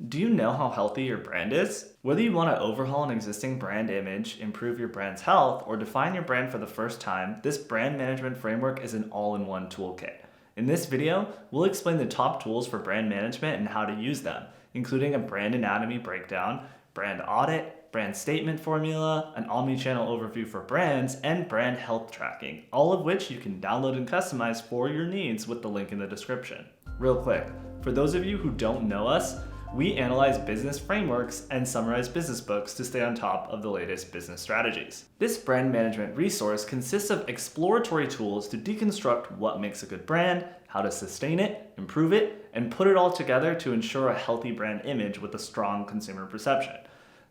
Do you know how healthy your brand is? Whether you want to overhaul an existing brand image, improve your brand's health, or define your brand for the first time, this brand management framework is an all-in-one toolkit. In this video, we'll explain the top tools for brand management and how to use them, including a brand anatomy breakdown, brand audit, brand statement formula, an omnichannel overview for brands, and brand health tracking, all of which you can download and customize for your needs with the link in the description. Real quick, for those of you who don't know us, we analyze business frameworks and summarize business books to stay on top of the latest business strategies. This brand management resource consists of exploratory tools to deconstruct what makes a good brand, how to sustain it, improve it, and put it all together to ensure a healthy brand image with a strong consumer perception.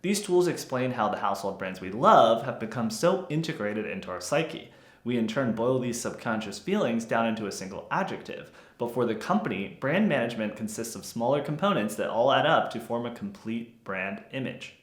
These tools explain how the household brands we love have become so integrated into our psyche. We in turn boil these subconscious feelings down into a single adjective. But for the company, brand management consists of smaller components that all add up to form a complete brand image.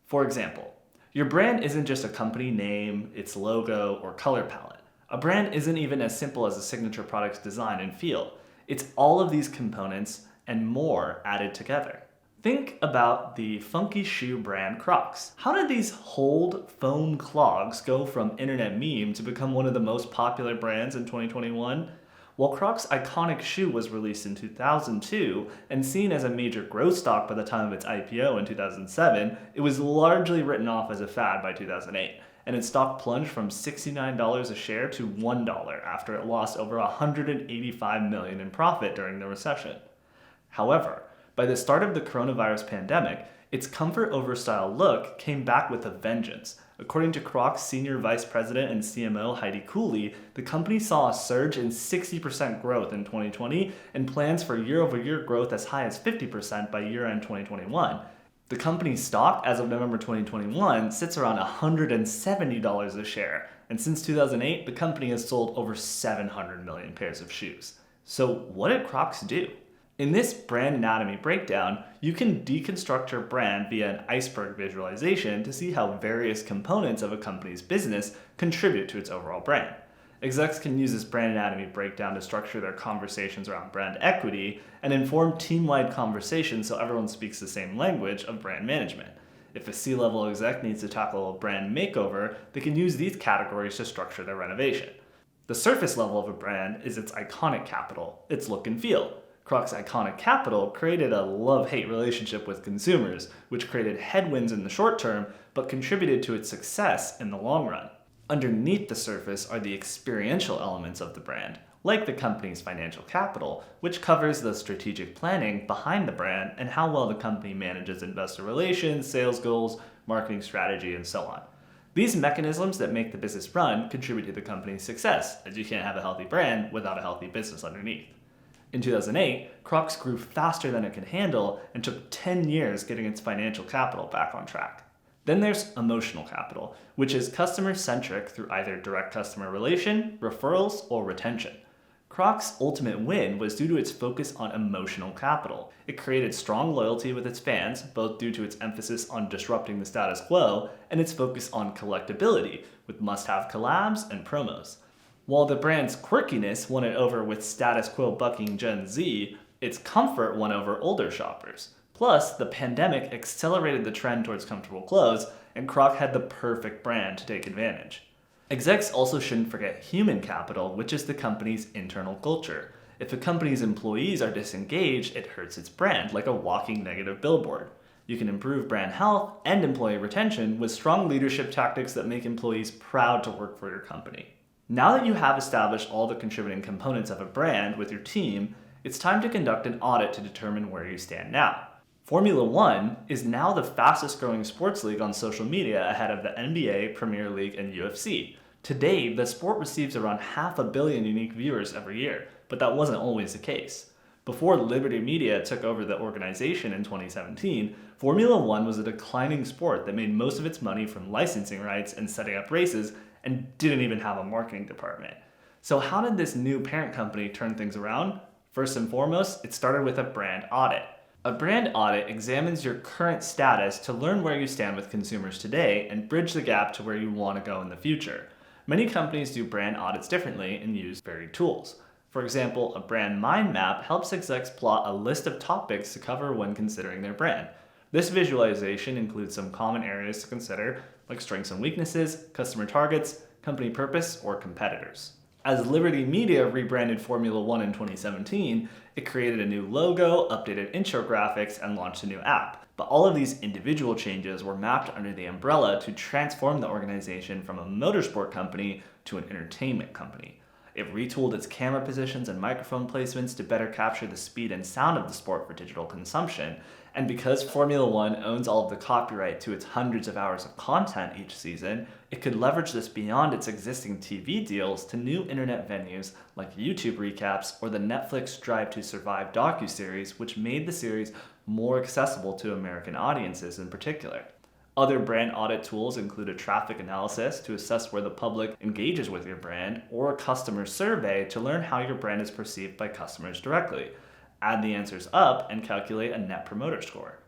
For example, your brand isn't just a company name, its logo, or color palette. A brand isn't even as simple as a signature product's design and feel. It's all of these components and more added together. Think about the funky shoe brand Crocs. How did these hold foam clogs go from internet meme to become one of the most popular brands in 2021? While Crocs' iconic shoe was released in 2002 and seen as a major growth stock by the time of its IPO in 2007, it was largely written off as a fad by 2008, and its stock plunged from $69 a share to $1 after it lost over $185 million in profit during the recession. However, by the start of the coronavirus pandemic, its comfort over style look came back with a vengeance. According to Crocs' Senior Vice President and CMO Heidi Cooley, the company saw a surge in 60% growth in 2020 and plans for year-over-year growth as high as 50% by year-end 2021. The company's stock, as of November 2021, sits around $170 a share, and since 2008, the company has sold over 700 million pairs of shoes. So what did Crocs do? In this brand anatomy breakdown, you can deconstruct your brand via an iceberg visualization to see how various components of a company's business contribute to its overall brand. Execs can use this brand anatomy breakdown to structure their conversations around brand equity and inform team-wide conversations so everyone speaks the same language of brand management. If a C-level exec needs to tackle a brand makeover, they can use these categories to structure their renovation. The surface level of a brand is its iconic capital, its look and feel. Crocs' iconic capital created a love-hate relationship with consumers, which created headwinds in the short term, but contributed to its success in the long run. Underneath the surface are the experiential elements of the brand, like the company's financial capital, which covers the strategic planning behind the brand and how well the company manages investor relations, sales goals, marketing strategy, and so on. These mechanisms that make the business run contribute to the company's success, as you can't have a healthy brand without a healthy business underneath. In 2008, Crocs grew faster than it could handle and took 10 years getting its financial capital back on track. Then there's emotional capital, which is customer-centric through either direct customer relation, referrals, or retention. Crocs' ultimate win was due to its focus on emotional capital. It created strong loyalty with its fans, both due to its emphasis on disrupting the status quo and its focus on collectability, with must-have collabs and promos. While the brand's quirkiness won it over with status quo bucking Gen Z, its comfort won over older shoppers. Plus, the pandemic accelerated the trend towards comfortable clothes, and Croc had the perfect brand to take advantage. Execs also shouldn't forget human capital, which is the company's internal culture. If a company's employees are disengaged, it hurts its brand, like a walking negative billboard. You can improve brand health and employee retention with strong leadership tactics that make employees proud to work for your company. Now that you have established all the contributing components of a brand with your team, it's time to conduct an audit to determine where you stand now. Formula One is now the fastest growing sports league on social media ahead of the NBA, Premier League, and UFC. Today, the sport receives around 500 million unique viewers every year, but that wasn't always the case. Before Liberty Media took over the organization in 2017, Formula One was a declining sport that made most of its money from licensing rights and setting up races and didn't even have a marketing department. So how did this new parent company turn things around? First and foremost, it started with a brand audit. A brand audit examines your current status to learn where you stand with consumers today and bridge the gap to where you want to go in the future. Many companies do brand audits differently and use varied tools. For example, a brand mind map helps execs plot a list of topics to cover when considering their brand. This visualization includes some common areas to consider, like strengths and weaknesses, customer targets, company purpose, or competitors. As Liberty Media rebranded Formula One in 2017, it created a new logo, updated intro graphics, and launched a new app. But all of these individual changes were mapped under the umbrella to transform the organization from a motorsport company to an entertainment company. It retooled its camera positions and microphone placements to better capture the speed and sound of the sport for digital consumption. And because Formula One owns all of the copyright to its hundreds of hours of content each season, it could leverage this beyond its existing TV deals to new internet venues like YouTube recaps or the Netflix Drive to Survive docuseries, which made the series more accessible to American audiences in particular. Other brand audit tools include a traffic analysis to assess where the public engages with your brand, or a customer survey to learn how your brand is perceived by customers directly. Add the answers up and calculate a net promoter score.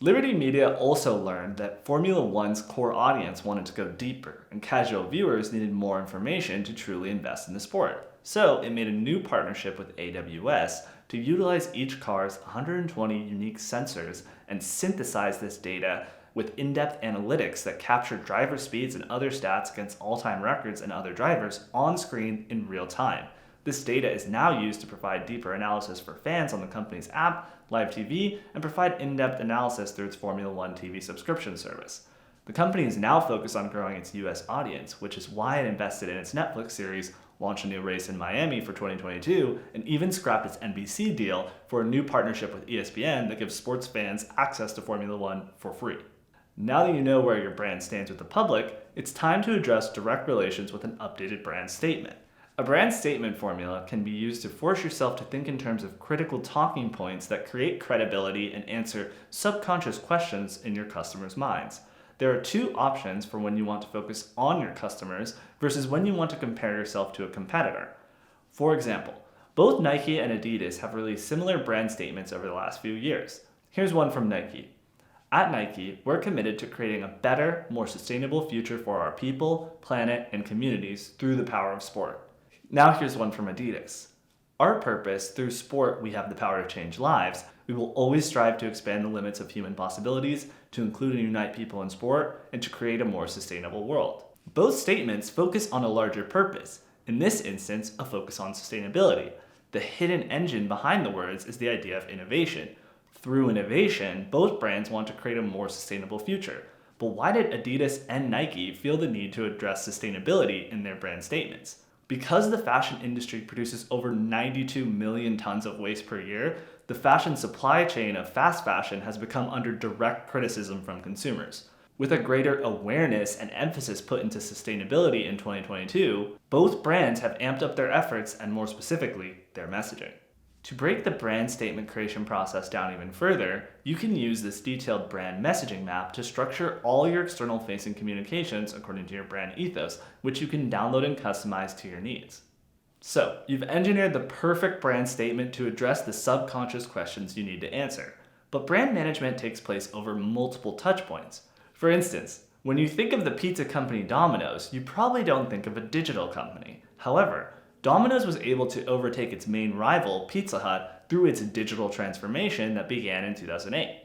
Liberty Media also learned that Formula One's core audience wanted to go deeper, and casual viewers needed more information to truly invest in the sport. So it made a new partnership with AWS to utilize each car's 120 unique sensors and synthesize this data with in-depth analytics that capture driver speeds and other stats against all-time records and other drivers on screen in real time. This data is now used to provide deeper analysis for fans on the company's app, live TV, and provide in-depth analysis through its Formula One TV subscription service. The company is now focused on growing its US audience, which is why it invested in its Netflix series, launched a new race in Miami for 2022, and even scrapped its NBC deal for a new partnership with ESPN that gives sports fans access to Formula One for free. Now that you know where your brand stands with the public, it's time to address direct relations with an updated brand statement. A brand statement formula can be used to force yourself to think in terms of critical talking points that create credibility and answer subconscious questions in your customers' minds. There are two options for when you want to focus on your customers versus when you want to compare yourself to a competitor. For example, both Nike and Adidas have released similar brand statements over the last few years. Here's one from Nike. At Nike, we're committed to creating a better, more sustainable future for our people, planet, and communities through the power of sport. Now here's one from Adidas. Our purpose, through sport we have the power to change lives. We will always strive to expand the limits of human possibilities, to include and unite people in sport, and to create a more sustainable world. Both statements focus on a larger purpose, in this instance, a focus on sustainability. The hidden engine behind the words is the idea of innovation. Through innovation, both brands want to create a more sustainable future. But why did Adidas and Nike feel the need to address sustainability in their brand statements? Because the fashion industry produces over 92 million tons of waste per year, the fashion supply chain of fast fashion has become under direct criticism from consumers. With a greater awareness and emphasis put into sustainability in 2022, both brands have amped up their efforts and, more specifically, their messaging. To break the brand statement creation process down even further, you can use this detailed brand messaging map to structure all your external-facing communications according to your brand ethos, which you can download and customize to your needs. So, you've engineered the perfect brand statement to address the subconscious questions you need to answer. But brand management takes place over multiple touchpoints. For instance, when you think of the pizza company Domino's, you probably don't think of a digital company. However, Domino's was able to overtake its main rival, Pizza Hut, through its digital transformation that began in 2008.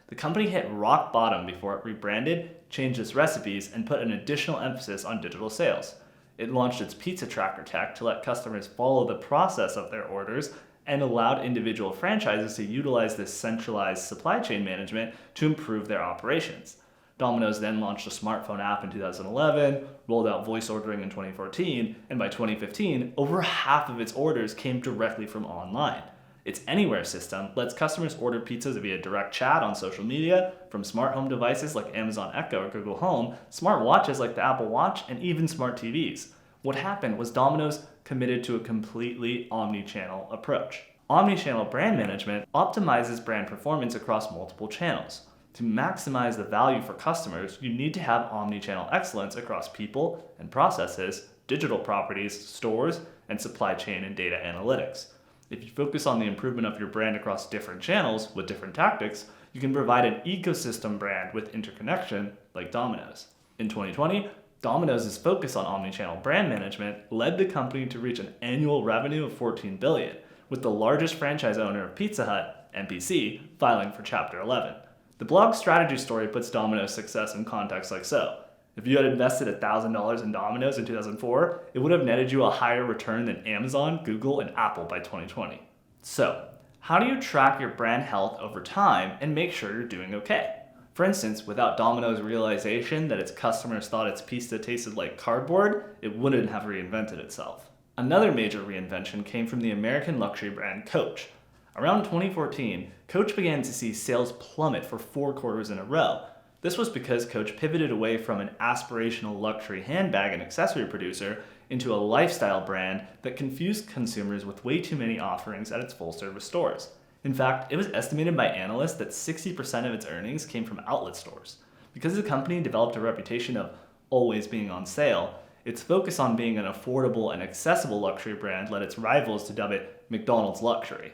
The company hit rock bottom before it rebranded, changed its recipes, and put an additional emphasis on digital sales. It launched its pizza tracker tech to let customers follow the process of their orders and allowed individual franchises to utilize this centralized supply chain management to improve their operations. Domino's then launched a smartphone app in 2011, rolled out voice ordering in 2014, and by 2015, over half of its orders came directly from online. Its Anywhere system lets customers order pizzas via direct chat on social media, from smart home devices like Amazon Echo or Google Home, smart watches like the Apple Watch, and even smart TVs. What happened was Domino's committed to a completely omnichannel approach. Omnichannel brand management optimizes brand performance across multiple channels. To maximize the value for customers, you need to have omnichannel excellence across people and processes, digital properties, stores, and supply chain and data analytics. If you focus on the improvement of your brand across different channels with different tactics, you can provide an ecosystem brand with interconnection like Domino's. In 2020, Domino's focus on omnichannel brand management led the company to reach an annual revenue of $14 billion, with the largest franchise owner of Pizza Hut, MPC, filing for Chapter 11. The blog strategy story puts Domino's success in context like so. If you had invested $1,000 in Domino's in 2004, it would have netted you a higher return than Amazon, Google, and Apple by 2020. So, how do you track your brand health over time and make sure you're doing okay? For instance, without Domino's realization that its customers thought its pizza tasted like cardboard, it wouldn't have reinvented itself. Another major reinvention came from the American luxury brand Coach. Around 2014, Coach began to see sales plummet for 4 quarters in a row. This was because Coach pivoted away from an aspirational luxury handbag and accessory producer into a lifestyle brand that confused consumers with way too many offerings at its full-service stores. In fact, it was estimated by analysts that 60% of its earnings came from outlet stores. Because the company developed a reputation of always being on sale, its focus on being an affordable and accessible luxury brand led its rivals to dub it McDonald's luxury.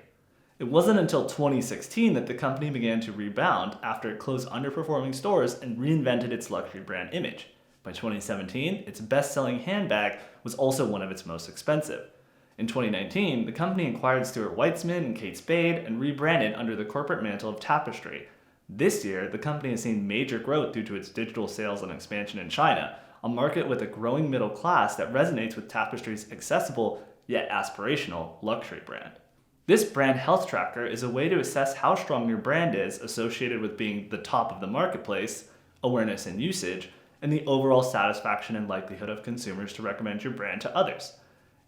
It wasn't until 2016 that the company began to rebound after it closed underperforming stores and reinvented its luxury brand image. By 2017, its best-selling handbag was also one of its most expensive. In 2019, the company acquired Stuart Weitzman and Kate Spade and rebranded under the corporate mantle of Tapestry. This year, the company has seen major growth due to its digital sales and expansion in China, a market with a growing middle class that resonates with Tapestry's accessible yet aspirational luxury brand. This brand health tracker is a way to assess how strong your brand is associated with being the top of the marketplace, awareness and usage, and the overall satisfaction and likelihood of consumers to recommend your brand to others.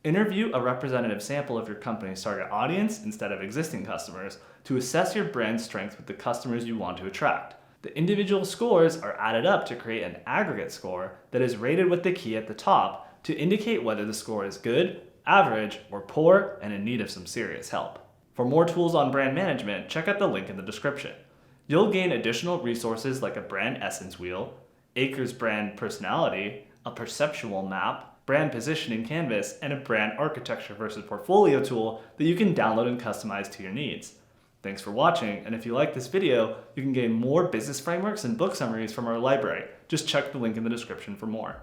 Interview a representative sample of your company's target audience instead of existing customers to assess your brand strength with the customers you want to attract. The individual scores are added up to create an aggregate score that is rated with the key at the top to indicate whether the score is good, average, or poor and in need of some serious help. For more tools on brand management, check out the link in the description. You'll gain additional resources like a brand essence wheel, Acres brand personality, a perceptual map, brand positioning canvas, and a brand architecture versus portfolio tool that you can download and customize to your needs. Thanks for watching, and if you like this video, you can gain more business frameworks and book summaries from our library. Just check the link in the description for more.